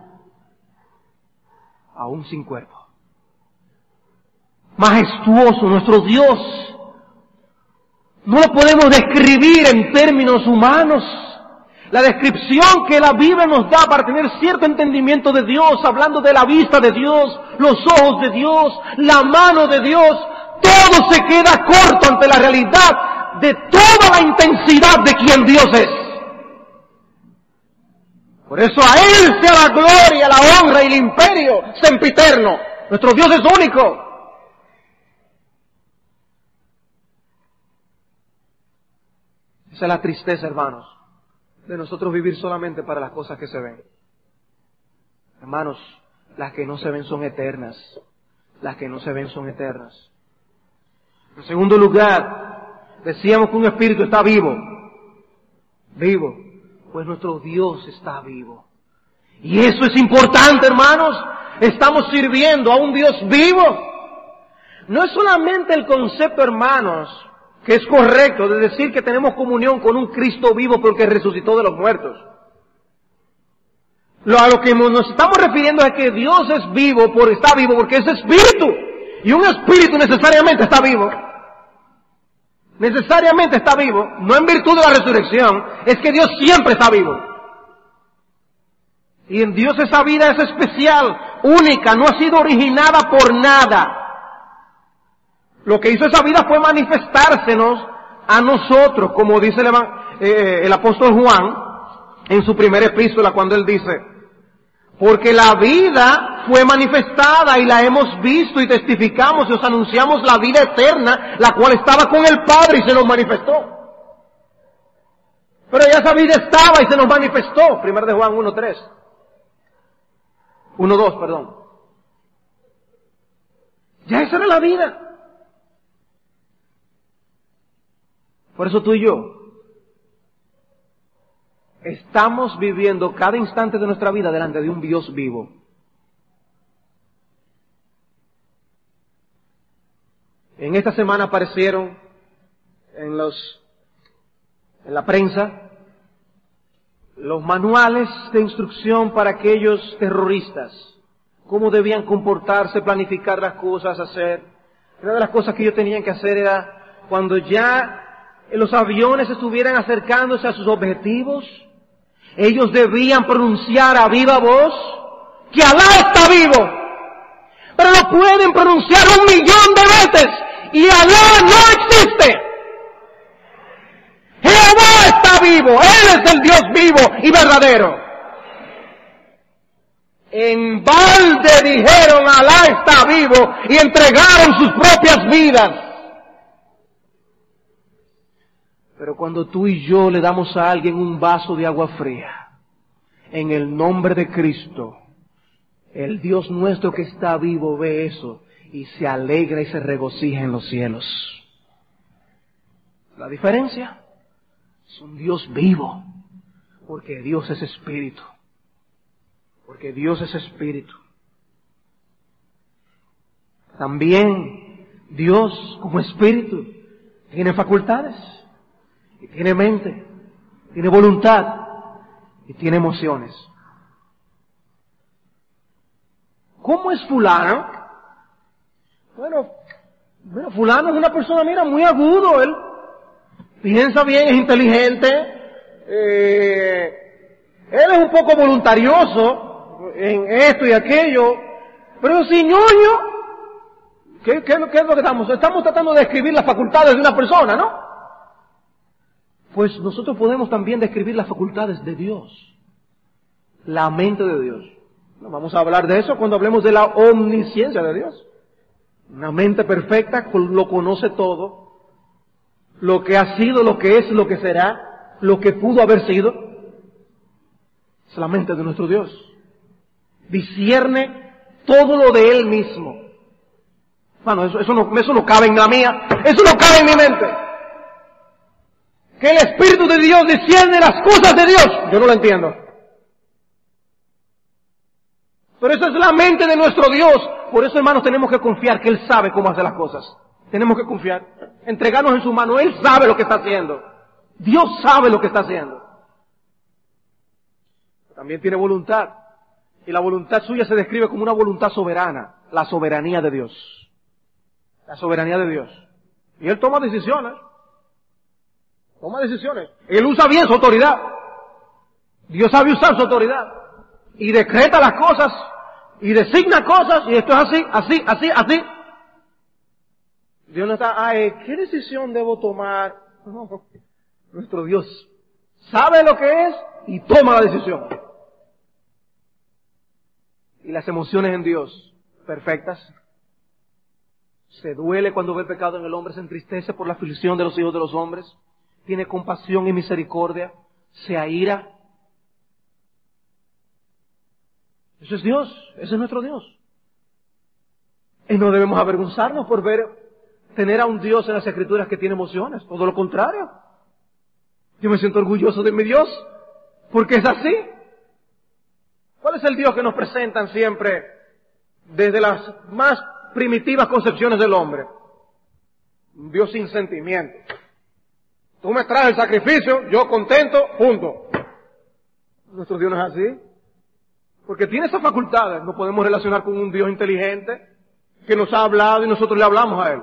aún sin cuerpo. Majestuoso, nuestro Dios. No lo podemos describir en términos humanos. La descripción que la Biblia nos da para tener cierto entendimiento de Dios, hablando de la vista de Dios, los ojos de Dios, la mano de Dios, todo se queda corto ante la realidad de toda la intensidad de quien Dios es. Por eso a Él sea la gloria, la honra y el imperio sempiterno. Nuestro Dios es único. Esa es la tristeza, hermanos, de nosotros vivir solamente para las cosas que se ven. Hermanos, las que no se ven son eternas. Las que no se ven son eternas. En segundo lugar, decíamos que un espíritu está vivo. Vivo. Pues nuestro Dios está vivo. Y eso es importante, hermanos. Estamos sirviendo a un Dios vivo. No es solamente el concepto, hermanos, que es correcto de decir que tenemos comunión con un Cristo vivo porque resucitó de los muertos. A lo que nos estamos refiriendo es que Dios es vivo, está vivo porque es espíritu. Y un espíritu necesariamente está vivo. Necesariamente está vivo, no en virtud de la resurrección, es que Dios siempre está vivo. Y en Dios esa vida es especial, única, no ha sido originada por nada. Lo que hizo esa vida fue manifestársenos a nosotros, como dice el apóstol Juan en su primera epístola, cuando él dice, porque la vida fue manifestada y la hemos visto y testificamos y os anunciamos la vida eterna, la cual estaba con el Padre y se nos manifestó. Pero ya esa vida estaba y se nos manifestó. 1 de Juan 1:3. 1:2, perdón. Ya esa era la vida. Por eso tú y yo estamos viviendo cada instante de nuestra vida delante de un Dios vivo. En esta semana aparecieron en la prensa los manuales de instrucción para aquellos terroristas, cómo debían comportarse, planificar las cosas, hacer. Una de las cosas que ellos tenían que hacer era, cuando ya los aviones estuvieran acercándose a sus objetivos, ellos debían pronunciar a viva voz que Alá está vivo. Pero lo pueden pronunciar 1.000.000 de veces y Alá no existe. Jehová está vivo, Él es el Dios vivo y verdadero. En balde dijeron Alá está vivo y entregaron sus propias vidas. Pero cuando tú y yo le damos a alguien un vaso de agua fría, en el nombre de Cristo, el Dios nuestro que está vivo ve eso y se alegra y se regocija en los cielos. La diferencia es un Dios vivo, porque Dios es espíritu. Porque Dios es espíritu. También Dios, como espíritu, tiene facultades. Y tiene mente, tiene voluntad y tiene emociones. ¿Cómo es fulano? Bueno, Mira, fulano es una persona, mira, muy agudo, él piensa bien, es inteligente, él es un poco voluntarioso en esto y aquello, pero si ñoño, ¿qué es lo que estamos? Estamos tratando de describir las facultades de una persona, ¿no? Pues nosotros podemos también describir las facultades de Dios, la mente de Dios. Vamos a hablar de eso cuando hablemos de la omnisciencia de Dios. Una mente perfecta lo conoce todo, lo que ha sido, lo que es, lo que será, lo que pudo haber sido. Es la mente de nuestro Dios. Discierne todo lo de Él mismo. Bueno, eso no cabe en la mía, eso no cabe en mi mente. Que el Espíritu de Dios discierne las cosas de Dios. Yo no lo entiendo. Pero esa es la mente de nuestro Dios. Por eso, hermanos, tenemos que confiar que Él sabe cómo hacer las cosas. Tenemos que confiar. Entregarnos en su mano. Él sabe lo que está haciendo. Dios sabe lo que está haciendo. También tiene voluntad. Y la voluntad suya se describe como una voluntad soberana. La soberanía de Dios. La soberanía de Dios. Y Él toma decisiones. Toma decisiones. Él usa bien su autoridad. Dios sabe usar su autoridad. Y decreta las cosas. Y designa cosas. Y esto es así, así, así, así. Dios no está, ¿qué decisión debo tomar? No. Nuestro Dios sabe lo que es y toma la decisión. Y las emociones en Dios, perfectas. Se duele cuando ve el pecado en el hombre, se entristece por la aflicción de los hijos de los hombres. Tiene compasión y misericordia, se aira. Eso es Dios, ese es nuestro Dios. Y no debemos avergonzarnos por tener a un Dios en las Escrituras que tiene emociones, todo lo contrario. Yo me siento orgulloso de mi Dios, porque es así. ¿Cuál es el Dios que nos presentan siempre desde las más primitivas concepciones del hombre? Un Dios sin sentimiento. Tú me traes el sacrificio, yo contento, punto. Nuestro Dios no es así. Porque tiene esas facultades. No podemos relacionar con un Dios inteligente que nos ha hablado y nosotros le hablamos a Él.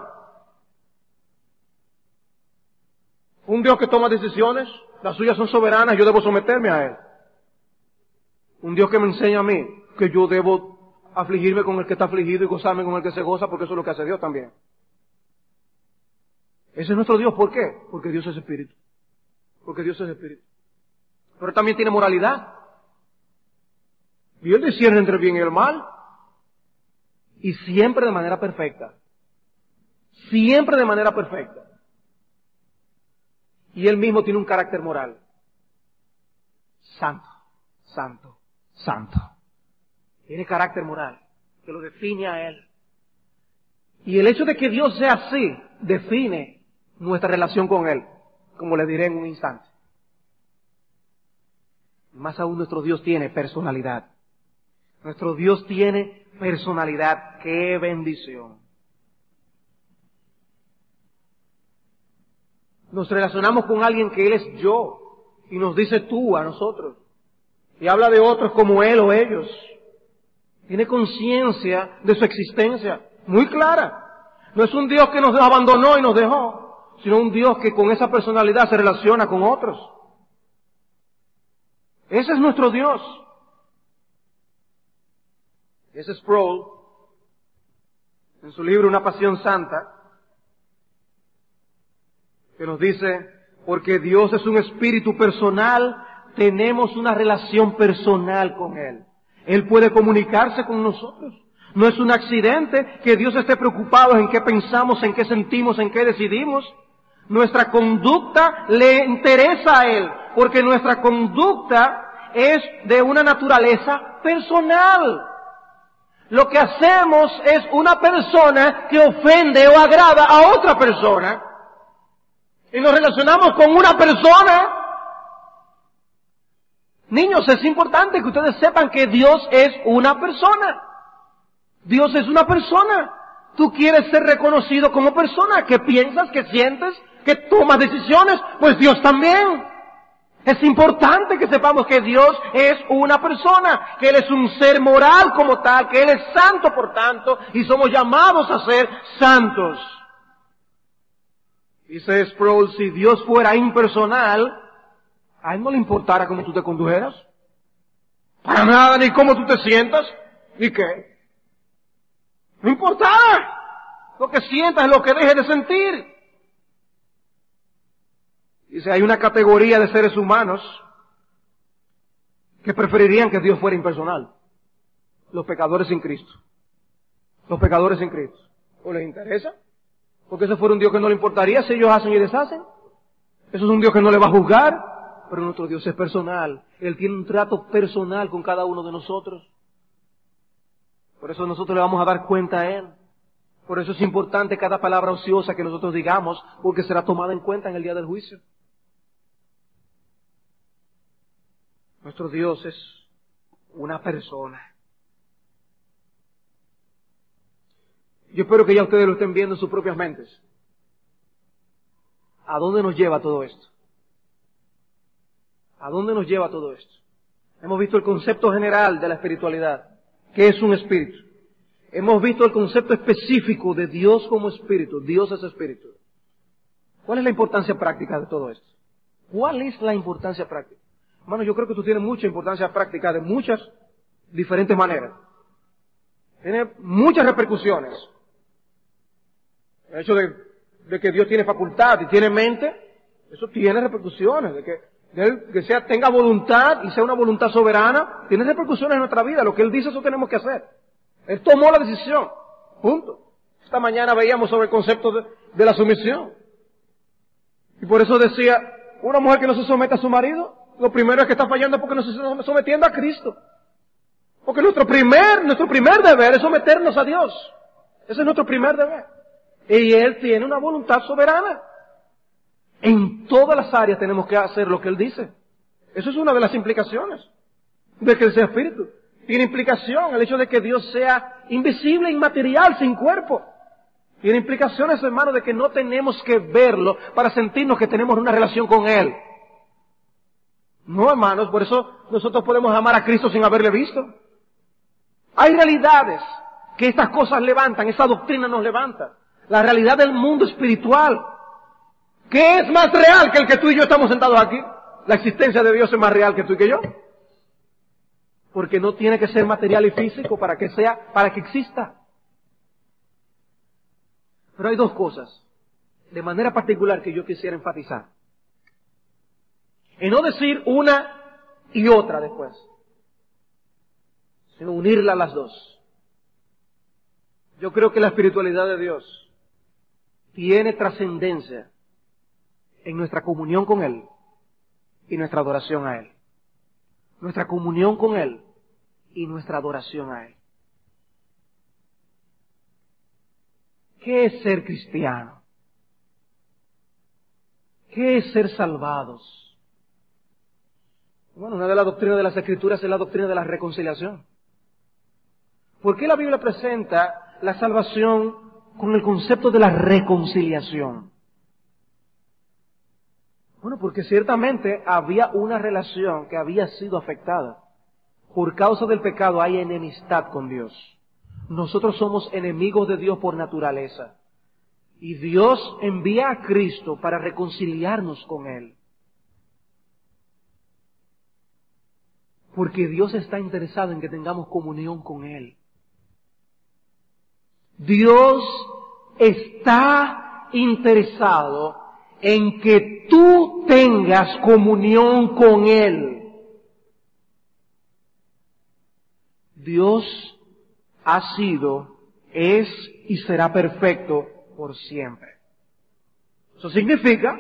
Un Dios que toma decisiones, las suyas son soberanas, yo debo someterme a Él. Un Dios que me enseña a mí que yo debo afligirme con el que está afligido y gozarme con el que se goza, porque eso es lo que hace Dios también. Ese es nuestro Dios. ¿Por qué? Porque Dios es Espíritu. Porque Dios es Espíritu. Pero también tiene moralidad. Y Él discierne entre el bien y el mal. Y siempre de manera perfecta. Siempre de manera perfecta. Y Él mismo tiene un carácter moral. Santo, santo, santo. Tiene carácter moral que lo define a Él. Y el hecho de que Dios sea así define nuestra relación con Él, como le diré en un instante. Más aún nuestro Dios tiene personalidad. Nuestro Dios tiene personalidad. ¡Qué bendición! Nos relacionamos con alguien que Él es yo y nos dice tú a nosotros. Y habla de otros como Él o ellos. Tiene conciencia de su existencia muy clara. No es un Dios que nos abandonó y nos dejó, sino un Dios que con esa personalidad se relaciona con otros. Ese es nuestro Dios. Ese es Sproul, en su libro Una Pasión Santa, que nos dice, porque Dios es un espíritu personal, tenemos una relación personal con Él. Él puede comunicarse con nosotros. No es un accidente que Dios esté preocupado en qué pensamos, en qué sentimos, en qué decidimos. Nuestra conducta le interesa a Él, porque nuestra conducta es de una naturaleza personal. Lo que hacemos es una persona que ofende o agrada a otra persona. Y nos relacionamos con una persona. Niños, es importante que ustedes sepan que Dios es una persona. Dios es una persona. Tú quieres ser reconocido como persona, que piensas, que sientes, que tomas decisiones, pues Dios también. Es importante que sepamos que Dios es una persona, que Él es un ser moral como tal, que Él es santo por tanto, y somos llamados a ser santos. Dice Sproul, si Dios fuera impersonal, a Él no le importara cómo tú te condujeras. Para nada, ni cómo tú te sientas, ni qué. No importara. Lo que sientas es lo que dejes de sentir. Dice, hay una categoría de seres humanos que preferirían que Dios fuera impersonal. Los pecadores sin Cristo. Los pecadores sin Cristo. ¿O les interesa? Porque ese fuera un Dios que no le importaría si ellos hacen y deshacen. Eso es un Dios que no le va a juzgar. Pero nuestro Dios es personal. Él tiene un trato personal con cada uno de nosotros. Por eso nosotros le vamos a dar cuenta a Él. Por eso es importante cada palabra ociosa que nosotros digamos, porque será tomada en cuenta en el día del juicio. Nuestro Dios es una persona. Yo espero que ya ustedes lo estén viendo en sus propias mentes. ¿A dónde nos lleva todo esto? ¿A dónde nos lleva todo esto? Hemos visto el concepto general de la espiritualidad, que es un espíritu. Hemos visto el concepto específico de Dios como espíritu. Dios es espíritu. ¿Cuál es la importancia práctica de todo esto? ¿Cuál es la importancia práctica? Hermano, yo creo que esto tiene mucha importancia práctica de muchas diferentes maneras. Tiene muchas repercusiones. El hecho de que Dios tiene facultad y tiene mente, eso tiene repercusiones. De que Él tenga voluntad y sea una voluntad soberana, tiene repercusiones en nuestra vida. Lo que Él dice, eso tenemos que hacer. Él tomó la decisión. Punto. Esta mañana veíamos sobre el concepto de la sumisión. Y por eso decía, una mujer que no se somete a su marido, lo primero es que está fallando porque no se está sometiendo a Cristo. Porque nuestro primer deber es someternos a Dios. Ese es nuestro primer deber. Y Él tiene una voluntad soberana. En todas las áreas tenemos que hacer lo que Él dice. Eso es una de las implicaciones de que Él sea espíritu. Tiene implicación el hecho de que Dios sea invisible, inmaterial, sin cuerpo. Tiene implicaciones, hermano, de que no tenemos que verlo para sentirnos que tenemos una relación con Él. No, hermanos, por eso nosotros podemos amar a Cristo sin haberle visto. Hay realidades que estas cosas levantan, esa doctrina nos levanta. La realidad del mundo espiritual. ¿Qué es más real que el que tú y yo estamos sentados aquí? La existencia de Dios es más real que tú y que yo. Porque no tiene que ser material y físico para que exista. Pero hay dos cosas, de manera particular, que yo quisiera enfatizar. Y no decir una y otra después, sino unirlas las dos. Yo creo que la espiritualidad de Dios tiene trascendencia en nuestra comunión con Él y nuestra adoración a Él. Nuestra comunión con Él y nuestra adoración a Él. ¿Qué es ser cristiano? ¿Qué es ser salvados? Bueno, una de las doctrinas de las Escrituras es la doctrina de la reconciliación. ¿Por qué la Biblia presenta la salvación con el concepto de la reconciliación? Bueno, porque ciertamente había una relación que había sido afectada. Por causa del pecado hay enemistad con Dios. Nosotros somos enemigos de Dios por naturaleza. Y Dios envía a Cristo para reconciliarnos con Él. Porque Dios está interesado en que tengamos comunión con Él. Dios está interesado en que tú tengas comunión con Él. Dios ha sido, es y será perfecto por siempre. Eso significa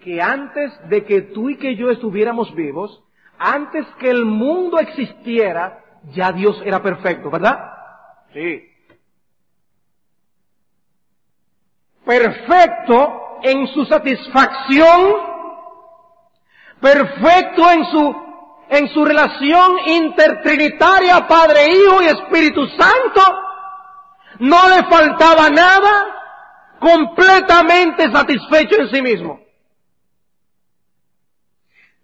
que antes de que tú y que yo estuviéramos vivos, antes que el mundo existiera, ya Dios era perfecto, ¿verdad? Sí. Perfecto en su satisfacción, perfecto en su relación intertrinitaria, Padre, Hijo y Espíritu Santo. No le faltaba nada, completamente satisfecho en sí mismo.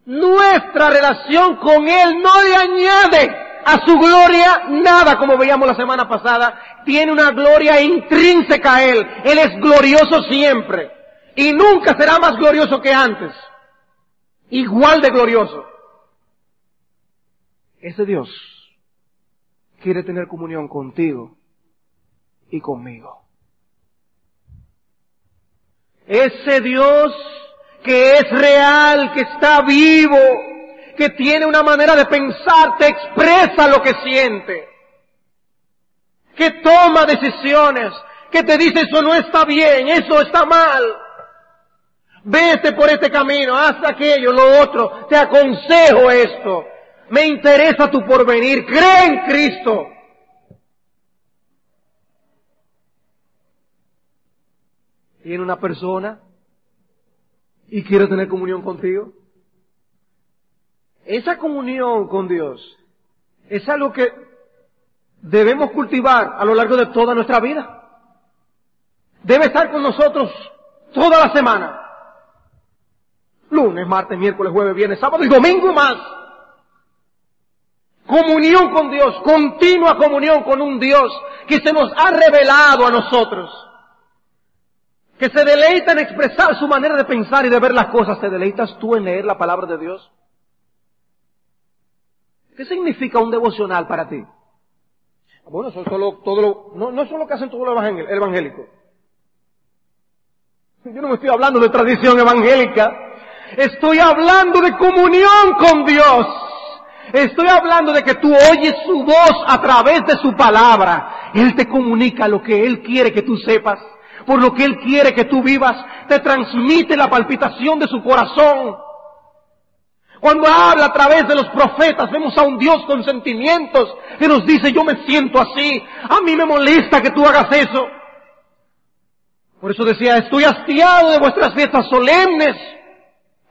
Nuestra relación con Él no le añade a su gloria nada, como veíamos la semana pasada. Tiene una gloria intrínseca a Él. Él es glorioso siempre. Y nunca será más glorioso que antes. Igual de glorioso. Ese Dios quiere tener comunión contigo y conmigo. Ese Dios que es real, que está vivo, que tiene una manera de pensar, te expresa lo que siente, que toma decisiones, que te dice eso no está bien, eso está mal, vete por este camino, haz aquello, lo otro, te aconsejo esto, me interesa tu porvenir, cree en Cristo. Tiene una persona y quiere tener comunión contigo. Esa comunión con Dios es algo que debemos cultivar a lo largo de toda nuestra vida. Debe estar con nosotros toda la semana. Lunes, martes, miércoles, jueves, viernes, sábado y domingo más. Comunión con Dios, continua comunión con un Dios que se nos ha revelado a nosotros. Que se deleita en expresar su manera de pensar y de ver las cosas. ¿Te deleitas tú en leer la palabra de Dios? ¿Qué significa un devocional para ti? Bueno, eso es no es solo lo que hacen todos los evangélicos. Yo no me estoy hablando de tradición evangélica. Estoy hablando de comunión con Dios. Estoy hablando de que tú oyes su voz a través de su palabra. Él te comunica lo que Él quiere que tú sepas. Por lo que Él quiere que tú vivas, te transmite la palpitación de su corazón. Cuando habla a través de los profetas, vemos a un Dios con sentimientos que nos dice, yo me siento así, a mí me molesta que tú hagas eso. Por eso decía, estoy hastiado de vuestras fiestas solemnes.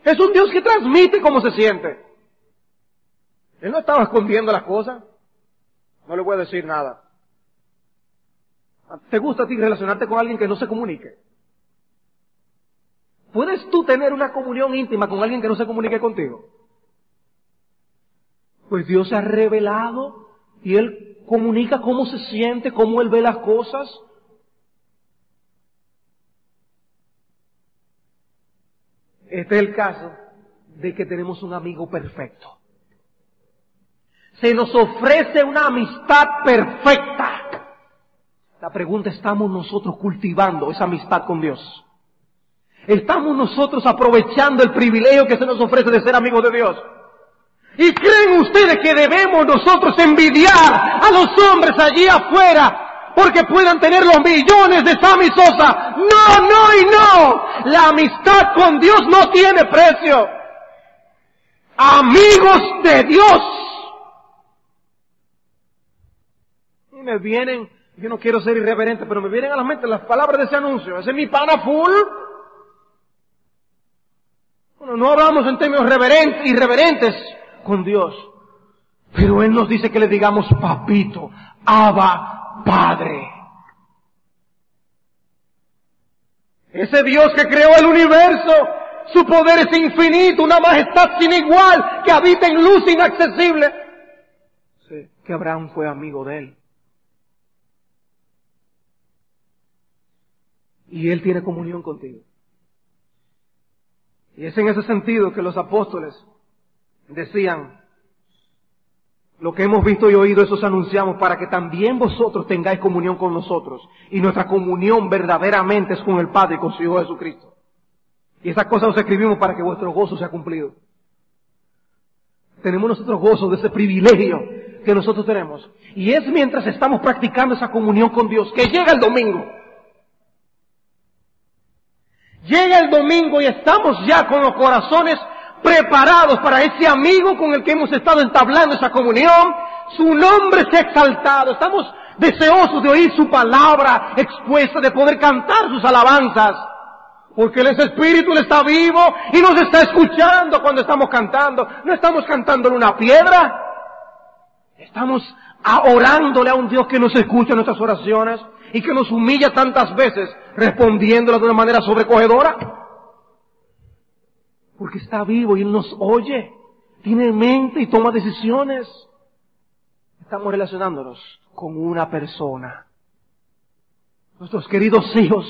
Es un Dios que transmite cómo se siente. Él no estaba escondiendo las cosas. No le voy a decir nada. ¿Te gusta a ti relacionarte con alguien que no se comunique? ¿Puedes tú tener una comunión íntima con alguien que no se comunique contigo? Pues Dios se ha revelado y Él comunica cómo se siente, cómo Él ve las cosas. Este es el caso de que tenemos un amigo perfecto. Se nos ofrece una amistad perfecta. La pregunta, ¿estamos nosotros cultivando esa amistad con Dios? ¿Estamos nosotros aprovechando el privilegio que se nos ofrece de ser amigos de Dios? ¿Y creen ustedes que debemos nosotros envidiar a los hombres allí afuera porque puedan tener los millones de Sammy Sosa? No, no y no. La amistad con Dios no tiene precio. Amigos de Dios. Y me vienen... Yo no quiero ser irreverente, pero me vienen a la mente las palabras de ese anuncio. Ese es mi pana full. Bueno, no hablamos en términos irreverentes con Dios. Pero Él nos dice que le digamos papito, Abba, Padre. Ese Dios que creó el universo, su poder es infinito, una majestad sin igual, que habita en luz inaccesible. Sí, que Abraham fue amigo de Él. Y Él tiene comunión contigo. Y es en ese sentido que los apóstoles decían, lo que hemos visto y oído, eso os anunciamos para que también vosotros tengáis comunión con nosotros. Y nuestra comunión verdaderamente es con el Padre y con su Hijo Jesucristo. Y esas cosas os escribimos para que vuestro gozo sea cumplido. Tenemos nosotros gozo de ese privilegio que nosotros tenemos. Y es mientras estamos practicando esa comunión con Dios que llega el domingo. Llega el domingo y estamos ya con los corazones preparados para ese amigo con el que hemos estado entablando esa comunión. Su nombre se ha exaltado. Estamos deseosos de oír su palabra expuesta, de poder cantar sus alabanzas. Porque Él es Espíritu, Él está vivo y nos está escuchando cuando estamos cantando. No estamos cantando en una piedra. Estamos orándole a un Dios que nos escucha nuestras oraciones y que nos humilla tantas veces respondiéndolas de una manera sobrecogedora. Porque está vivo y Él nos oye, tiene mente y toma decisiones. Estamos relacionándonos con una persona. Nuestros queridos hijos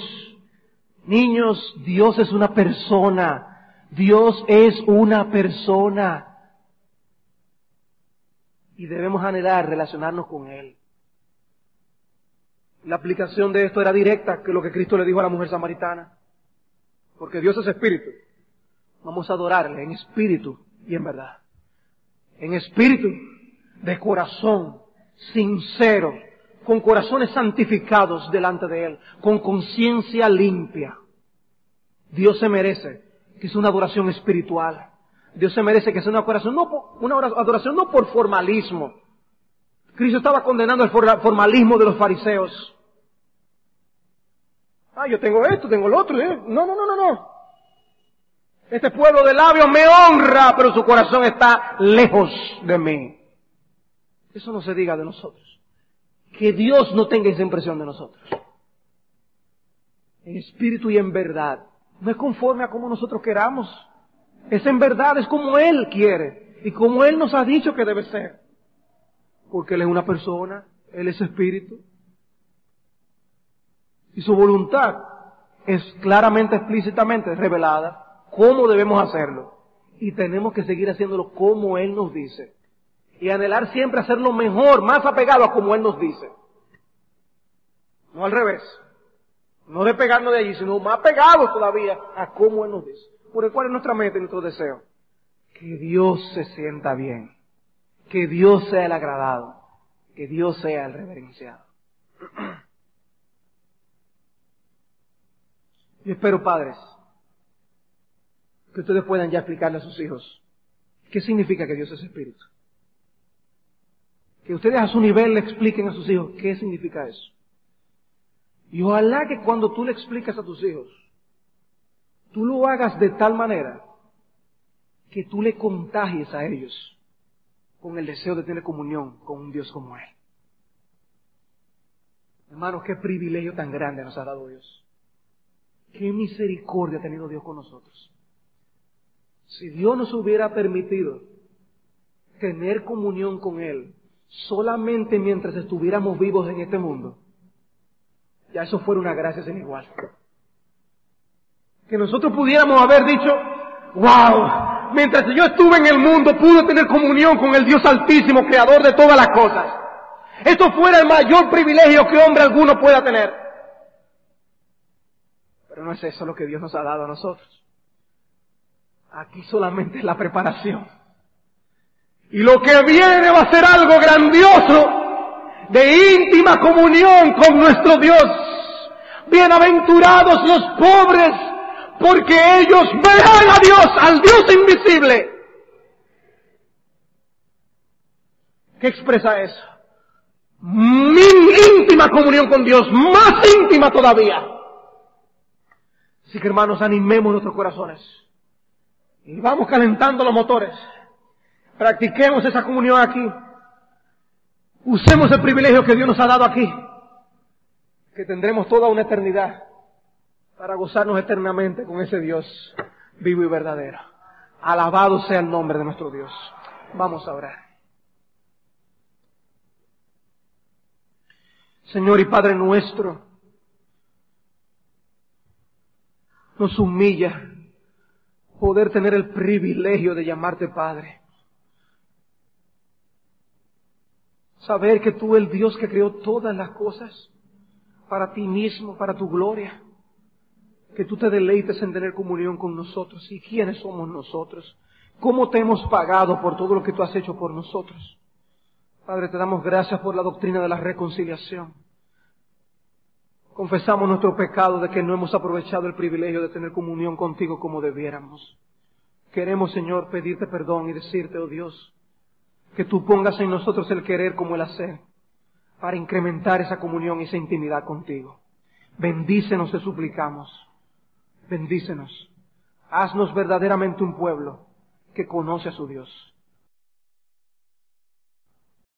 Niños, Dios es una persona. Dios es una persona. Y debemos anhelar relacionarnos con Él. La aplicación de esto era directa, que lo que Cristo le dijo a la mujer samaritana. Porque Dios es espíritu. Vamos a adorarle en espíritu y en verdad. En espíritu, de corazón, sincero, con corazones santificados delante de Él, con conciencia limpia. Dios se merece que sea una adoración espiritual. Dios se merece que sea una adoración no por formalismo. Cristo estaba condenando el formalismo de los fariseos. Yo tengo esto, tengo lo otro. No. Este pueblo de labios me honra, pero su corazón está lejos de mí. Eso no se diga de nosotros. Que Dios no tenga esa impresión de nosotros. En espíritu y en verdad. No es conforme a como nosotros queramos. Es en verdad, es como Él quiere. Y como Él nos ha dicho que debe ser. Porque Él es una persona, Él es espíritu. Y su voluntad es claramente, explícitamente revelada. Cómo debemos hacerlo. Y tenemos que seguir haciéndolo como Él nos dice. Y anhelar siempre hacerlo mejor, más apegado a como Él nos dice. No al revés. No despegarnos de allí, sino más pegados todavía a como Él nos dice. Por el cual es nuestra meta y nuestro deseo. Que Dios se sienta bien. Que Dios sea el agradado. Que Dios sea el reverenciado. Yo espero, padres, que ustedes puedan ya explicarle a sus hijos qué significa que Dios es espíritu. Que ustedes a su nivel le expliquen a sus hijos qué significa eso. Y ojalá que cuando tú le explicas a tus hijos, tú lo hagas de tal manera que tú le contagies a ellos con el deseo de tener comunión con un Dios como Él. Hermanos, qué privilegio tan grande nos ha dado Dios. Qué misericordia ha tenido Dios con nosotros. Si Dios nos hubiera permitido tener comunión con Él solamente mientras estuviéramos vivos en este mundo, ya eso fuera una gracia sin igual. Que nosotros pudiéramos haber dicho, wow, mientras yo estuve en el mundo pude tener comunión con el Dios Altísimo, Creador de todas las cosas. Esto fuera el mayor privilegio que hombre alguno pueda tener. Pero no es eso lo que Dios nos ha dado a nosotros. Aquí solamente es la preparación. Y lo que viene va a ser algo grandioso, de íntima comunión con nuestro Dios. Bienaventurados los pobres, porque ellos verán a Dios, al Dios invisible. ¿Qué expresa eso? Íntima comunión con Dios, más íntima todavía. Así que, hermanos, animemos nuestros corazones. Y vamos calentando los motores. Practiquemos esa comunión aquí. Usemos el privilegio que Dios nos ha dado aquí. Que tendremos toda una eternidad para gozarnos eternamente con ese Dios vivo y verdadero. Alabado sea el nombre de nuestro Dios. Vamos a orar. Señor y Padre nuestro, nos humilla poder tener el privilegio de llamarte Padre. Saber que tú, el Dios que creó todas las cosas, para ti mismo, para tu gloria, que tú te deleites en tener comunión con nosotros. ¿Y quiénes somos nosotros? ¿Cómo te hemos pagado por todo lo que tú has hecho por nosotros? Padre, te damos gracias por la doctrina de la reconciliación. Confesamos nuestro pecado de que no hemos aprovechado el privilegio de tener comunión contigo como debiéramos. Queremos, Señor, pedirte perdón y decirte, oh Dios, que tú pongas en nosotros el querer como el hacer, para incrementar esa comunión y esa intimidad contigo. Bendícenos, te suplicamos. Bendícenos. Haznos verdaderamente un pueblo que conoce a su Dios.